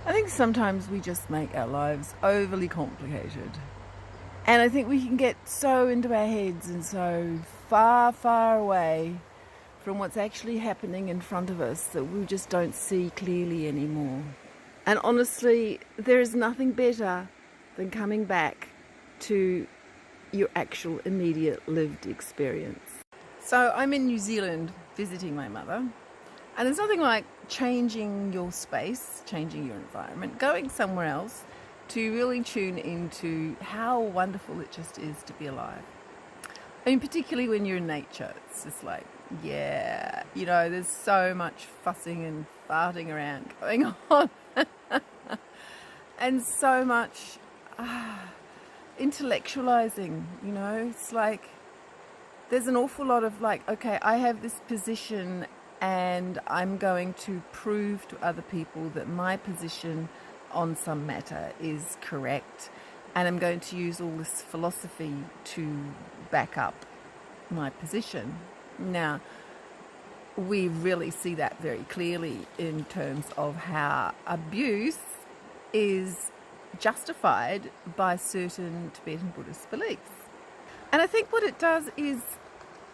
I think sometimes we just make our lives overly complicated. And I think we can get so into our heads and so far, far away from what's actually happening in front of us that we just don't see clearly anymore. And honestly, there is nothing better than coming back to your actual immediate lived experience. So I'm in New Zealand visiting my mother, and there's nothing like changing your space, changing your environment, going somewhere else to really tune into how wonderful it just is to be alive. I mean, particularly when you're in nature, it's just like, yeah, there's so much fussing and farting around going on. And so much intellectualizing, it's like there's an awful lot of like, okay, I have this position and I'm going to prove to other people that my position on some matter is correct, and I'm going to use all this philosophy to back up my position. Now, we really see that very clearly in terms of how abuse is justified by certain Tibetan Buddhist beliefs. And I think what it does is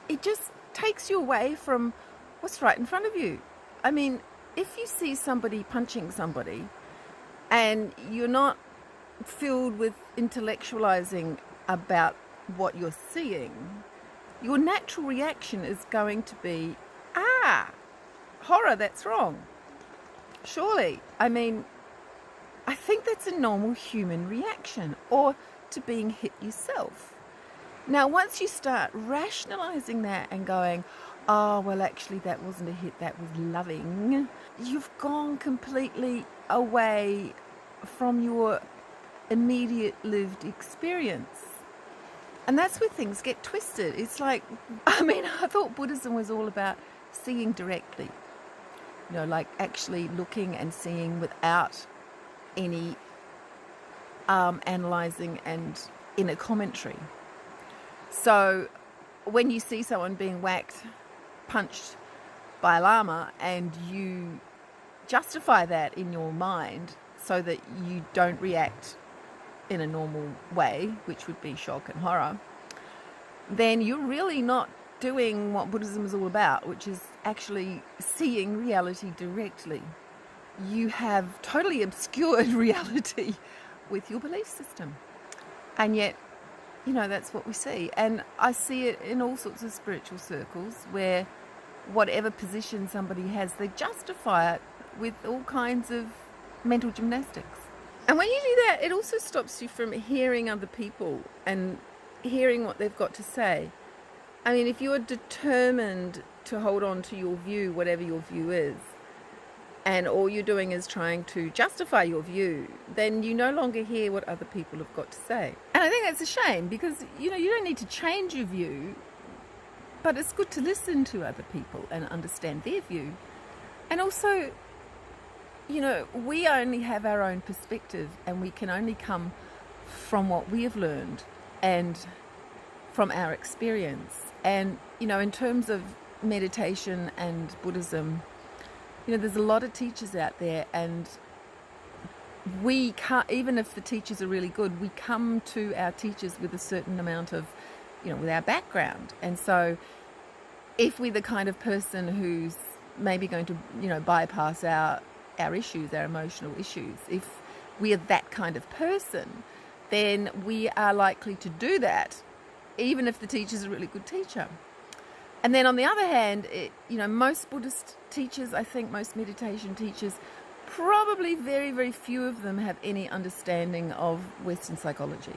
it just takes you away from what's right in front of you. I mean, if you see somebody punching somebody and you're not filled with intellectualizing about what you're seeing, your natural reaction is going to be, horror, that's wrong. Surely. I mean, I think that's a normal human reaction, or to being hit yourself. Now, once you start rationalizing that and going, oh, well, actually, that wasn't a hit, that was loving, you've gone completely away from your immediate lived experience. And that's where things get twisted. It's like, I thought Buddhism was all about seeing directly, like actually looking and seeing without any analysing and inner commentary. So when you see someone being punched by a lama, and you justify that in your mind so that you don't react in a normal way, which would be shock and horror, then you're really not doing what Buddhism is all about, which is actually seeing reality directly. You have totally obscured reality with your belief system. And yet, that's what we see. And I see it in all sorts of spiritual circles where whatever position somebody has, they justify it with all kinds of mental gymnastics. And when you do that, it also stops you from hearing other people and hearing what they've got to say. I mean, if you're determined to hold on to your view, whatever your view is, and all you're doing is trying to justify your view, then you no longer hear what other people have got to say. And I think that's a shame, because, you don't need to change your view, but it's good to listen to other people and understand their view. And also, we only have our own perspective, and we can only come from what we have learned and from our experience. And, in terms of meditation and Buddhism, there's a lot of teachers out there, and we can't, even if the teachers are really good, we come to our teachers with a certain amount of, with our background. And so if we're the kind of person who's maybe going to, bypass our issues, our emotional issues, if we are that kind of person, then we are likely to do that, even if the teacher's a really good teacher. And then on the other hand, most Buddhist teachers, I think most meditation teachers, probably very, very few of them have any understanding of Western psychology.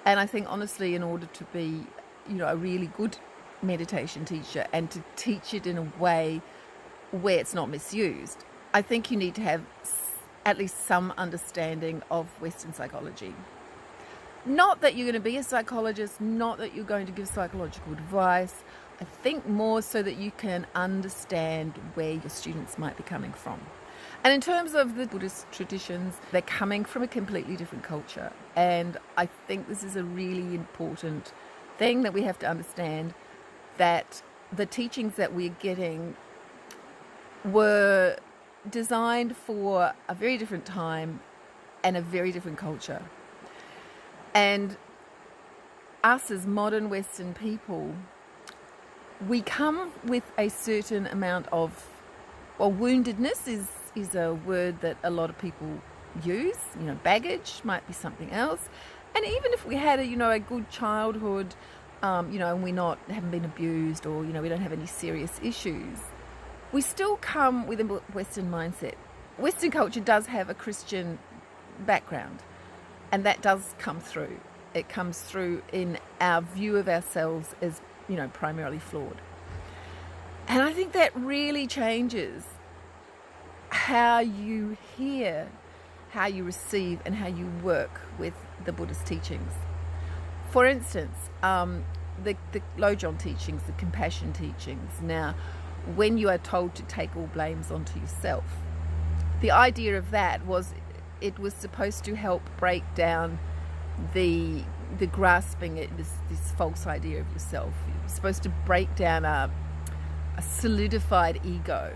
And I think, honestly, in order to be, a really good meditation teacher and to teach it in a way where it's not misused, I think you need to have at least some understanding of Western psychology. Not that you're going to be a psychologist, not that you're going to give psychological advice. I think more so that you can understand where your students might be coming from. And in terms of the Buddhist traditions, they're coming from a completely different culture. And I think this is a really important thing that we have to understand, that the teachings that we're getting were designed for a very different time and a very different culture. And us as modern Western people, we come with a certain amount of, well, woundedness is a word that a lot of people use. Baggage might be something else. And even if we had a good childhood, and we haven't been abused, or we don't have any serious issues, we still come with a Western mindset. Western culture does have a Christian background, and that does come through. It comes through in our view of ourselves as primarily flawed. And I think that really changes how you hear, how you receive, and how you work with the Buddhist teachings. For instance, the Lojong teachings, the compassion teachings. Now, when you are told to take all blames onto yourself, the idea of that was it was supposed to help break down the grasping this false idea of yourself. You're supposed to break down a solidified ego,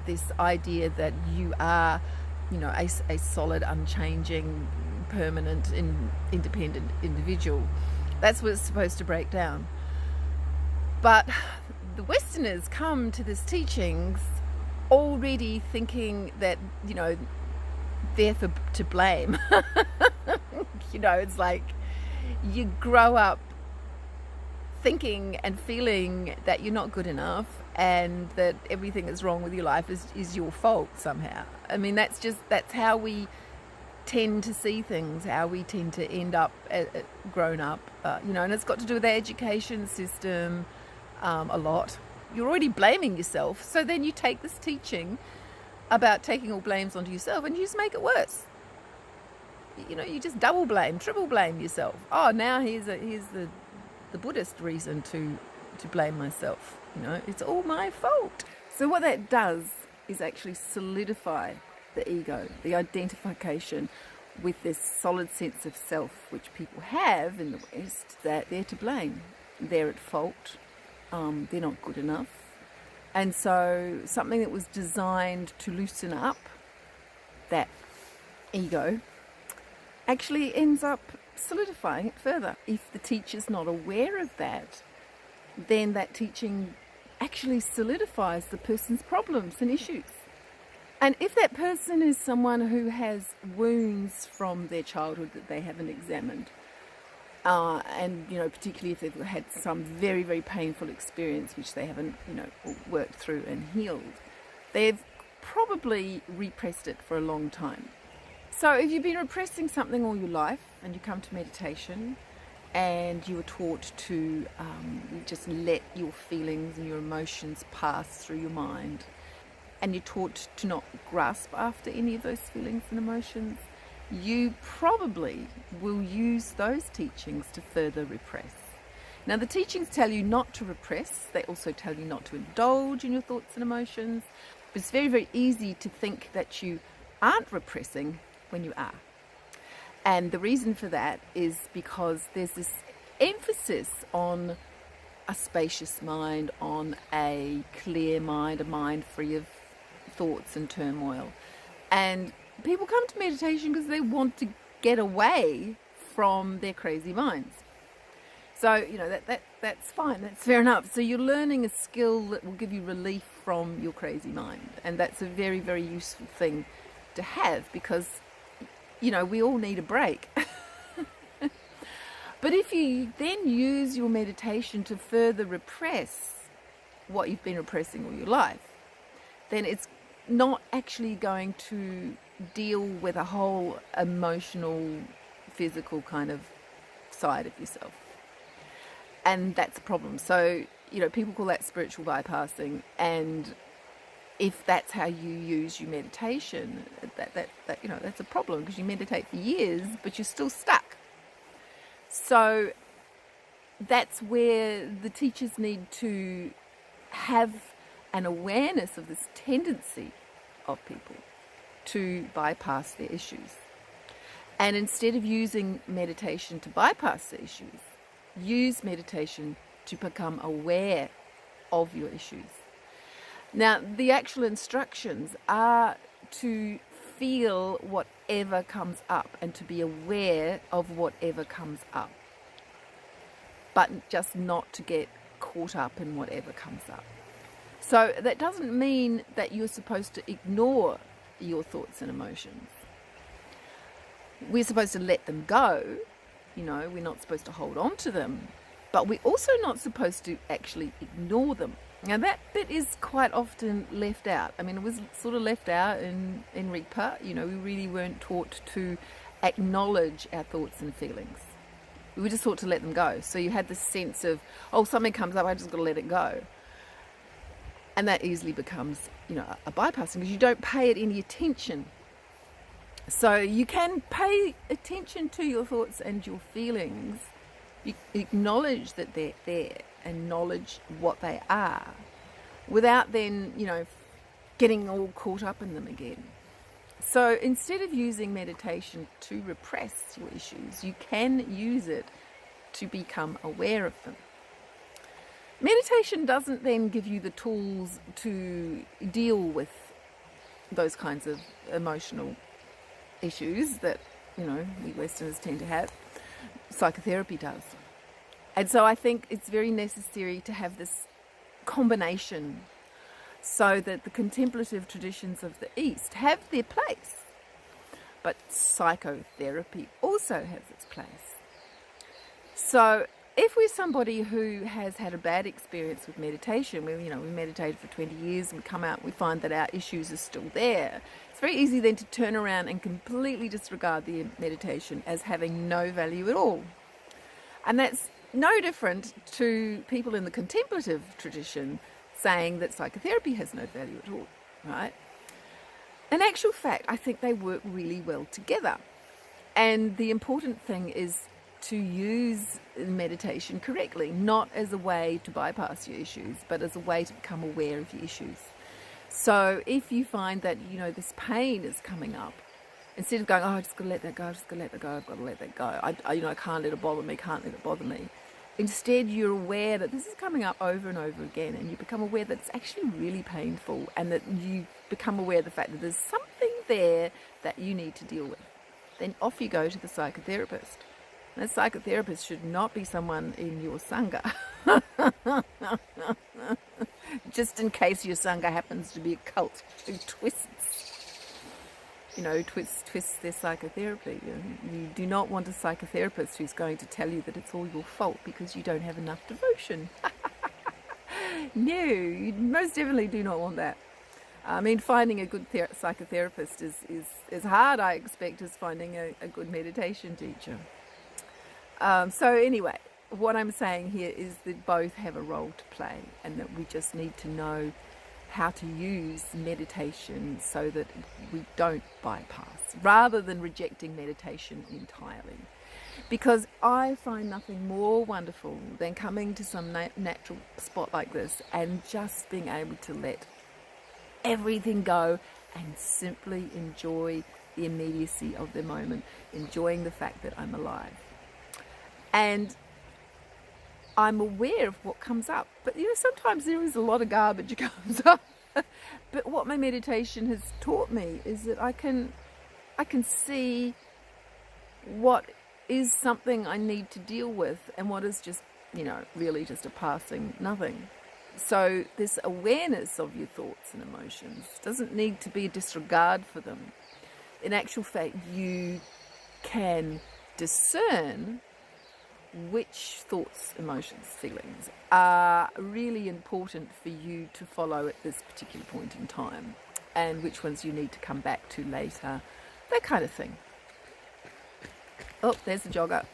this idea that you are, a solid, unchanging, permanent, independent individual. That's what it's supposed to break down. But the Westerners come to these teachings already thinking that, they're to blame. It's like you grow up thinking and feeling that you're not good enough and that everything that's wrong with your life is your fault somehow. I mean, that's how we tend to see things, how we tend to end up grown up, and it's got to do with the education system a lot. You're already blaming yourself, so then you take this teaching about taking all blames onto yourself and you just make it worse. You just double blame, triple blame yourself. Oh, now here's the Buddhist reason to blame myself. It's all my fault. So what that does is actually solidify the ego, the identification with this solid sense of self which people have in the West, that they're to blame, they're at fault, they're not good enough. And so something that was designed to loosen up that ego actually ends up solidifying it further. If the teacher's not aware of that, then that teaching actually solidifies the person's problems and issues. And if that person is someone who has wounds from their childhood that they haven't examined, and particularly if they've had some very, very painful experience which they haven't worked through and healed, they've probably repressed it for a long time. So if you've been repressing something all your life and you come to meditation and you were taught to just let your feelings and your emotions pass through your mind, and you're taught to not grasp after any of those feelings and emotions, you probably will use those teachings to further repress. Now, the teachings tell you not to repress. They also tell you not to indulge in your thoughts and emotions. But it's very, very easy to think that you aren't repressing when you are. And the reason for that is because there's this emphasis on a spacious mind, on a clear mind, a mind free of thoughts and turmoil. And people come to meditation because they want to get away from their crazy minds. So, that's fine, that's fair enough. So you're learning a skill that will give you relief from your crazy mind. And that's a very, very useful thing to have because, we all need a break. But if you then use your meditation to further repress what you've been repressing all your life, then it's not actually going to deal with a whole emotional, physical kind of side of yourself. And that's a problem. So, people call that spiritual bypassing. And if that's how you use your meditation, that's a problem because you meditate for years, but you're still stuck. So that's where the teachers need to have an awareness of this tendency of people to bypass their issues. And instead of using meditation to bypass the issues, use meditation to become aware of your issues. Now, the actual instructions are to feel whatever comes up and to be aware of whatever comes up, but just not to get caught up in whatever comes up. So that doesn't mean that you're supposed to ignore your thoughts and emotions. We're supposed to let them go, we're not supposed to hold on to them, but we're also not supposed to actually ignore them. Now that bit is quite often left out. I mean, it was sort of left out in Rigpa. We really weren't taught to acknowledge our thoughts and feelings. We were just taught to let them go. So you had this sense of, something comes up, I just got to let it go. And that easily becomes, a bypassing because you don't pay it any attention. So you can pay attention to your thoughts and your feelings. You acknowledge that they're there, acknowledge what they are, without then, getting all caught up in them again. So instead of using meditation to repress your issues, you can use it to become aware of them. Meditation doesn't then give you the tools to deal with those kinds of emotional issues that, we Westerners tend to have. Psychotherapy does. And so I think it's very necessary to have this combination so that the contemplative traditions of the East have their place. But psychotherapy also has its place. So if we're somebody who has had a bad experience with meditation, we meditated for 20 years and we come out and we find that our issues are still there, it's very easy then to turn around and completely disregard the meditation as having no value at all. And that's no different to people in the contemplative tradition saying that psychotherapy has no value at all, right? In actual fact, I think they work really well together. And the important thing is to use meditation correctly, not as a way to bypass your issues, but as a way to become aware of your issues. So if you find that, this pain is coming up, instead of going, I just got to let that go, I've got to let that go, I can't let it bother me, instead you're aware that this is coming up over and over again, and you become aware that it's actually really painful, and that you become aware of the fact that there's something there that you need to deal with. Then off you go to the psychotherapist. And a psychotherapist should not be someone in your sangha. Just in case your sangha happens to be a cult who twists their psychotherapy. You do not want a psychotherapist who's going to tell you that it's all your fault because you don't have enough devotion. No, you most definitely do not want that. I mean, finding a good psychotherapist is as hard, I expect, as finding a good meditation teacher. So anyway, what I'm saying here is that both have a role to play, and that we just need to know how to use meditation so that we don't bypass, rather than rejecting meditation entirely. Because I find nothing more wonderful than coming to some natural spot like this and just being able to let everything go and simply enjoy the immediacy of the moment, enjoying the fact that I'm alive. And I'm aware of what comes up. But sometimes there is a lot of garbage that comes up. But what my meditation has taught me is that I can see what is something I need to deal with and what is just, really just a passing nothing. So this awareness of your thoughts and emotions doesn't need to be a disregard for them. In actual fact, you can discern which thoughts, emotions, feelings are really important for you to follow at this particular point in time, and which ones you need to come back to later, that kind of thing. Oh, there's the jogger.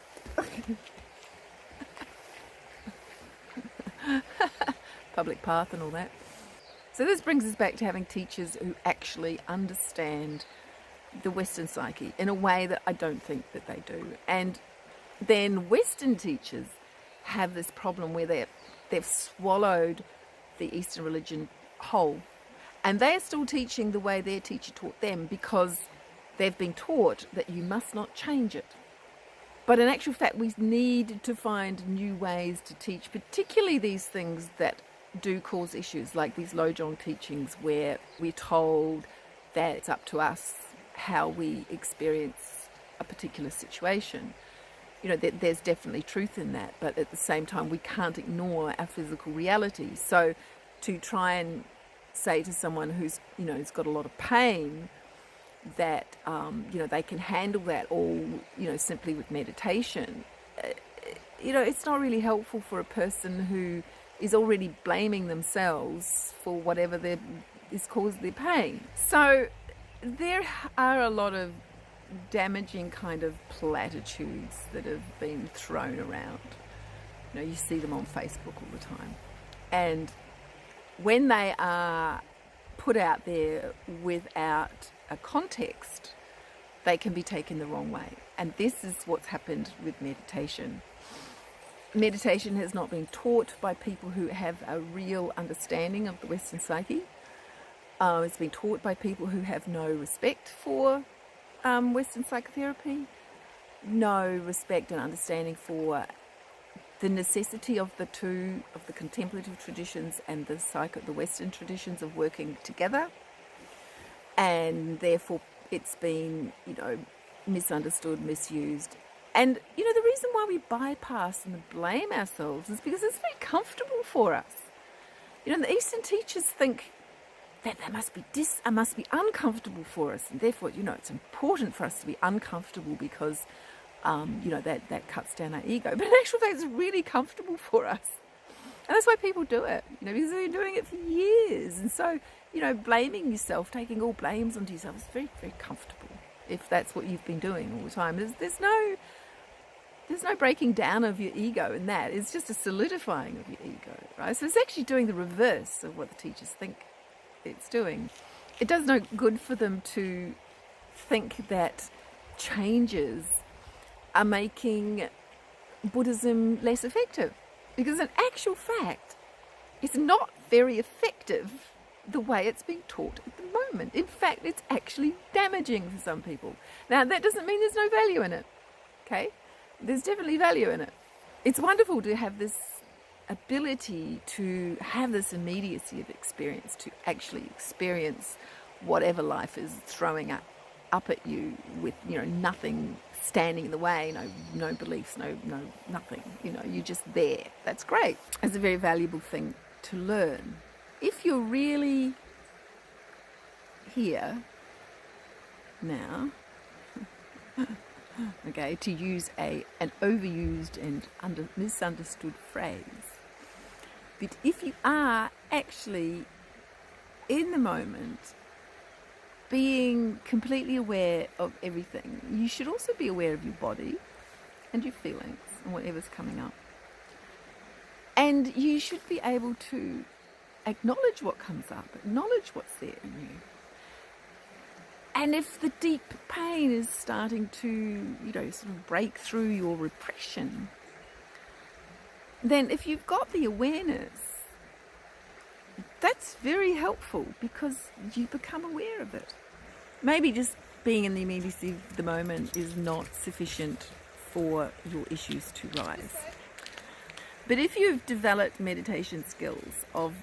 Public path and all that. So this brings us back to having teachers who actually understand the Western psyche in a way that I don't think that they do. And then Western teachers have this problem where they've swallowed the Eastern religion whole, and they're still teaching the way their teacher taught them because they've been taught that you must not change it. But in actual fact, we need to find new ways to teach, particularly these things that do cause issues, like these Lojong teachings where we're told that it's up to us how we experience a particular situation. You know, there's definitely truth in that, but at the same time, we can't ignore our physical reality. So to try and say to someone who's, you know, has got a lot of pain that, you know, they can handle that all, you know, simply with meditation, you know, it's not really helpful for a person who is already blaming themselves for whatever is caused their pain. So there are a lot of damaging kind of platitudes that have been thrown around. You know, you see them on Facebook all the time. And when they are put out there without a context, they can be taken the wrong way. And this is what's happened with meditation. Meditation has not been taught by people who have a real understanding of the Western psyche. It's been taught by people who have no respect for Western psychotherapy, no respect and understanding for the necessity of the two, of the contemplative traditions and the Western traditions of working together. And therefore it's been, you know, misunderstood, misused. And, you know, the reason why we bypass and blame ourselves is because it's very comfortable for us. You know, the Eastern teachers think that it must be uncomfortable for us, and therefore, you know, it's important for us to be uncomfortable because, you know, that cuts down our ego. But in actual fact, it's really comfortable for us. And that's why people do it, you know, because they've been doing it for years. And so, you know, blaming yourself, taking all blames onto yourself is very, very comfortable if that's what you've been doing all the time. There's no breaking down of your ego in that. It's just a solidifying of your ego, right? So it's actually doing the reverse of what the teachers think it's doing. It does no good for them to think that changes are making Buddhism less effective, because in actual fact it's not very effective the way it's being taught at the moment. In fact, it's actually damaging for some people. Now, that doesn't mean there's no value in it, okay? There's definitely value in it. It's wonderful to have this ability to have this immediacy of experience, to actually experience whatever life is throwing up at you with, you know, nothing standing in the way, no beliefs, no nothing. You know, you're just there. That's great. It's a very valuable thing to learn. If you're really here now, okay, to use an overused and misunderstood phrase, but if you are actually in the moment being completely aware of everything, you should also be aware of your body and your feelings and whatever's coming up. And you should be able to acknowledge what comes up, acknowledge what's there in you. And if the deep pain is starting to, you know, sort of break through your repression, then if you've got the awareness, that's very helpful because you become aware of it. Maybe just being in the immediacy of the moment is not sufficient for your issues to rise. But if you've developed meditation skills of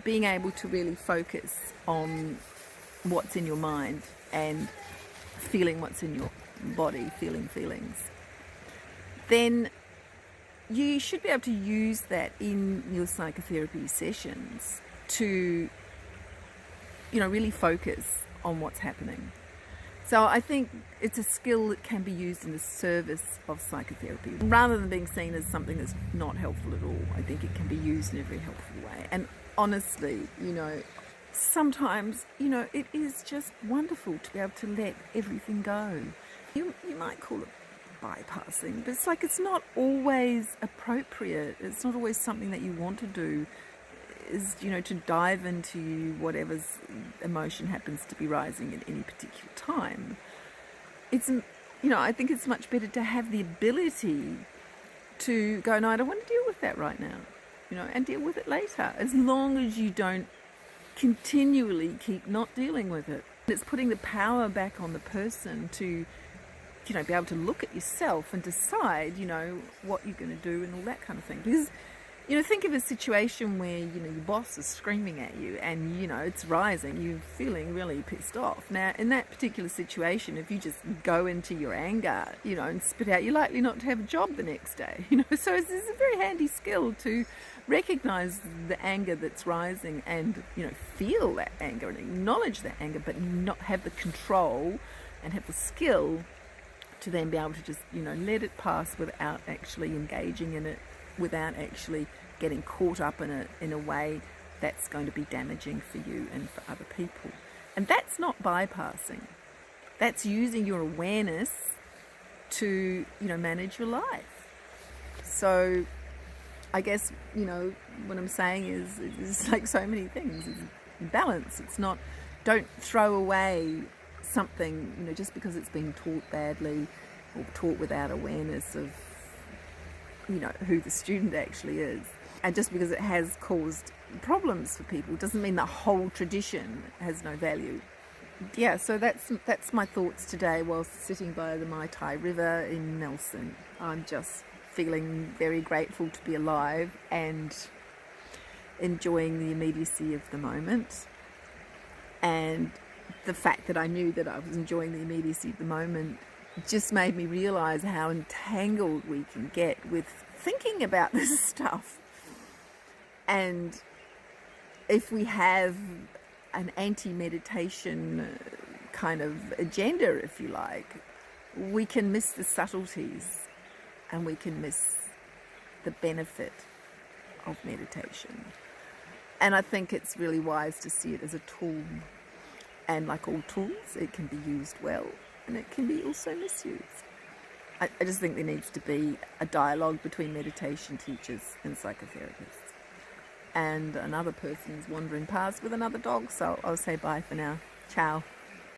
being able to really focus on what's in your mind and feeling what's in your body, feeling feelings, then you should be able to use that in your psychotherapy sessions to, you know, really focus on what's happening. So I think it's a skill that can be used in the service of psychotherapy. Rather than being seen as something that's not helpful at all, I think it can be used in a very helpful way. And honestly, you know, sometimes, you know, it is just wonderful to be able to let everything go. You might call it bypassing, but it's like it's not always appropriate. It's not always something that you want to do, is, you know, to dive into whatever's emotion happens to be rising at any particular time. It's, you know, I think it's much better to have the ability to go, no, I don't want to deal with that right now, you know, and deal with it later, as long as you don't continually keep not dealing with it. It's putting the power back on the person to, you know, be able to look at yourself and decide, you know, what you're going to do and all that kind of thing. Because, You know, think of a situation where, you know, your boss is screaming at you and, you know, it's rising, you're feeling really pissed off. Now, in that particular situation, if you just go into your anger, you know, and spit out, you're likely not to have a job the next day, you know. So it's a very handy skill to recognize the anger that's rising and, you know, feel that anger and acknowledge that anger, but not have the control and have the skill to then be able to just, you know, let it pass without actually engaging in it, without actually getting caught up in it in a way that's going to be damaging for you and for other people. And that's not bypassing. That's using your awareness to, you know, manage your life. So I guess, you know, what I'm saying is it's like so many things. It's balance. It's not, don't throw away something, you know, just because it's been taught badly or taught without awareness of, you know, who the student actually is. And just because it has caused problems for people doesn't mean the whole tradition has no value. Yeah, so that's my thoughts today whilst sitting by the Mai Tai River in Nelson. I'm just feeling very grateful to be alive and enjoying the immediacy of the moment. And the fact that I knew that I was enjoying the immediacy of the moment just made me realise how entangled we can get with thinking about this stuff. And if we have an anti-meditation kind of agenda, if you like, we can miss the subtleties and we can miss the benefit of meditation. And I think it's really wise to see it as a tool. And like all tools, it can be used well and it can be also misused. I just think there needs to be a dialogue between meditation teachers and psychotherapists. And another person is wandering past with another dog, so I'll say bye for now. Ciao.